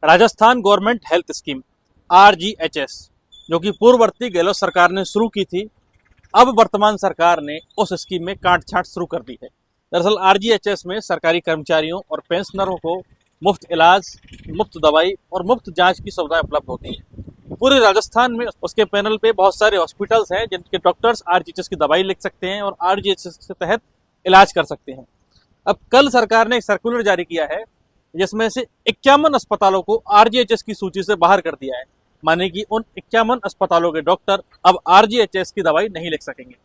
Rajasthan government health scheme RGHS, जो कि पूर्ववर्ती गहलोत सरकार ने शुरू की थी, अब वर्तमान सरकार ने उस स्कीम में काट छांट शुरू कर दी है। दरअसल RGHS में सरकारी कर्मचारियों और पेंशनरों को मुफ्त इलाज, मुफ्त दवाई और मुफ्त जांच की सुविधाएं उपलब्ध होती हैं। पूरे राजस्थान में उसके पैनल पे बहुत सारे हॉस्पिटल्स हैं जिनके डॉक्टर्स RGHS की दवाई लिख सकते हैं और RGHS के तहत इलाज कर सकते हैं। अब कल सरकार ने एक सर्कुलर जारी किया है जिसमें से 51 अस्पतालों को RGHS की सूची से बाहर कर दिया है। माने कि उन 51 अस्पतालों के डॉक्टर अब RGHS की दवाई नहीं लिख सकेंगे।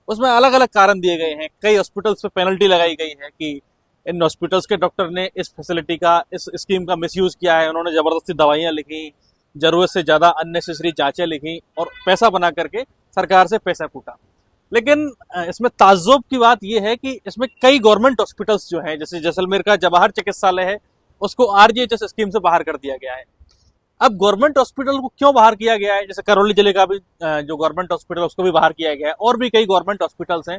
उसमें अलग अलग कारण दिए गए हैं। कई हॉस्पिटल्स पे पेनल्टी लगाई गई है कि इन हॉस्पिटल्स के डॉक्टर ने इस फैसिलिटी का, इस स्कीम का मिसयूज किया है। उन्होंने जबरदस्ती दवाइयां लिखी, जरूरत से ज्यादा अननेसेसरी जांचें लिखी और पैसा बना करके सरकार से पैसा कूटा। लेकिन इसमें ताज्जुब की बात यह है कि इसमें कई गवर्नमेंट हॉस्पिटल्स जो हैं, जैसे जैसलमेर का जवाहर चिकित्सालय है, उसको RGHS स्कीम से बाहर कर दिया गया है। अब गवर्नमेंट हॉस्पिटल को क्यों बाहर किया गया है? जैसे करौली जिले का भी जो गवर्नमेंट हॉस्पिटल उसको भी बाहर किया गया है, और भी कई गवर्नमेंट हॉस्पिटल्स हैं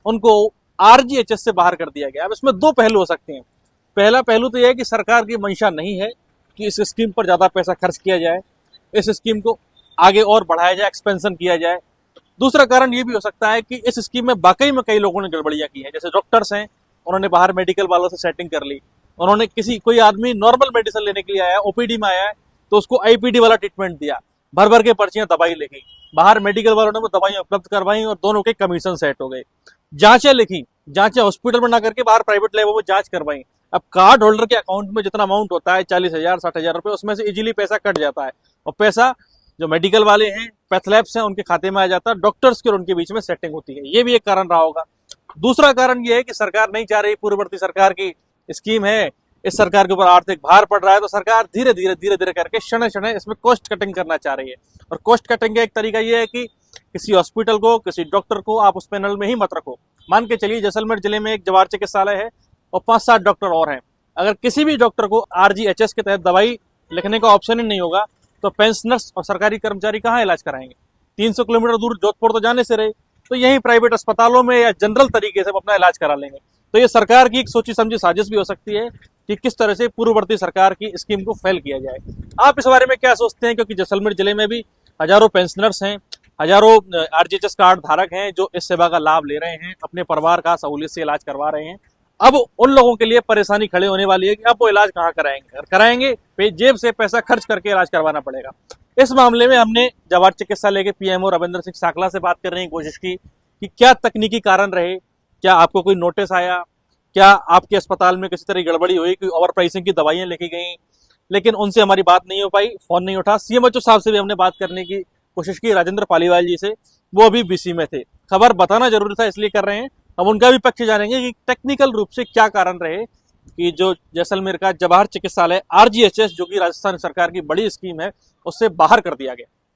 उनको RGHS से बाहर कर दिया गया। अब इसमें दो पहलू हो सकते हैं। पहला पहलू तो यह है कि सरकार की मंशा नहीं है कि इस स्कीम पर ज्यादा पैसा खर्च किया जाए, इस स्कीम को आगे और बढ़ाया जाए, एक्सपेंशन किया जाए। दूसरा कारण ये भी हो सकता है कि इस स्कीम में वाकई में कई लोगों ने गड़बड़ियां की है। जैसे डॉक्टर्स हैं, उन्होंने बाहर मेडिकल वालों से सेटिंग कर ली। उन्होंने कोई आदमी नॉर्मल मेडिसिन लेने के लिए आया, OPD में आया है, तो उसको IPD वाला ट्रीटमेंट दिया, भर भर के पर्चियां दवाई लिखी, बाहर मेडिकल वालों ने वो दवाइयां उपलब्ध करवाई और दोनों के कमीशन सेट हो गए। जांचें लिखी, जांचें हॉस्पिटल में ना करके बाहर प्राइवेट लैबों में जांच करवाई। अब कार्ड होल्डर के अकाउंट में जितना अमाउंट होता है 40,000 60,000 रुपए, उसमें से इजीली पैसा कट जाता है और पैसा जो मेडिकल वाले हैं, पैथलैब्स हैं, उनके खाते में आ जाता है। डॉक्टर्स की और उनके बीच में सेटिंग होती है। ये भी एक कारण रहा होगा। दूसरा कारण ये है कि सरकार नहीं चाह रही, पूर्ववर्ती सरकार की स्कीम है, इस सरकार के ऊपर आर्थिक भार पड़ रहा है, तो सरकार धीरे धीरे करके क्षण क्षण इसमें कॉस्ट कटिंग करना चाह रही है। और कॉस्ट कटिंग का एक तरीका यह है कि किसी हॉस्पिटल को, किसी डॉक्टर को आप उस पैनल में ही मत रखो। मान के चलिए जैसलमेर जिले में एक जवाहर चिकित्सालय है और 5-7 डॉक्टर और हैं। अगर किसी भी डॉक्टर को RGHS के तहत दवाई लिखने का ऑप्शन ही नहीं होगा तो पेंशनर्स और सरकारी कर्मचारी कहाँ इलाज कराएंगे? 300 किलोमीटर दूर जोधपुर तो जाने से रहे, तो यही प्राइवेट अस्पतालों में या जनरल तरीके से अपना इलाज करा लेंगे। तो ये सरकार की एक सोची समझी साजिश भी हो सकती है कि किस तरह से पूर्ववर्ती सरकार की स्कीम को फेल किया जाए। आप इस बारे में क्या सोचते हैं? क्योंकि जैसलमेर जिले में भी हजारों पेंशनर्स हैं, हजारों RGHS कार्ड धारक हैं जो इस सेवा का लाभ ले रहे हैं, अपने परिवार का सहूलियत से इलाज करवा रहे हैं। अब उन लोगों के लिए परेशानी खड़े होने वाली है कि अब वो इलाज कहाँ कराएंगे? अगर कराएंगे जेब से पैसा खर्च करके इलाज करवाना पड़ेगा। इस मामले में हमने जवाहर चिकित्सालय के PMO रविंद्र सिंह साकला से बात करने की कोशिश की कि क्या तकनीकी कारण रहे, क्या आपको कोई नोटिस आया, क्या आपके अस्पताल में किसी तरह की गड़बड़ी हुई, कोई ओवर प्राइसिंग की दवाइयां लिखी गई। लेकिन उनसे हमारी बात नहीं हो पाई, फोन नहीं उठा। CMHO साहब से भी हमने बात करने की कोशिश की, राजेंद्र पालीवाल जी से, वो अभी BC में थे। खबर बताना जरूरी था इसलिए कर रहे हैं। हम उनका भी पक्ष जानेंगे कि टेक्निकल रूप से क्या कारण रहे कि जो जैसलमेर का जवाहर चिकित्सालय RGHS, जो कि राजस्थान सरकार की बड़ी स्कीम है, उससे बाहर कर दिया गया।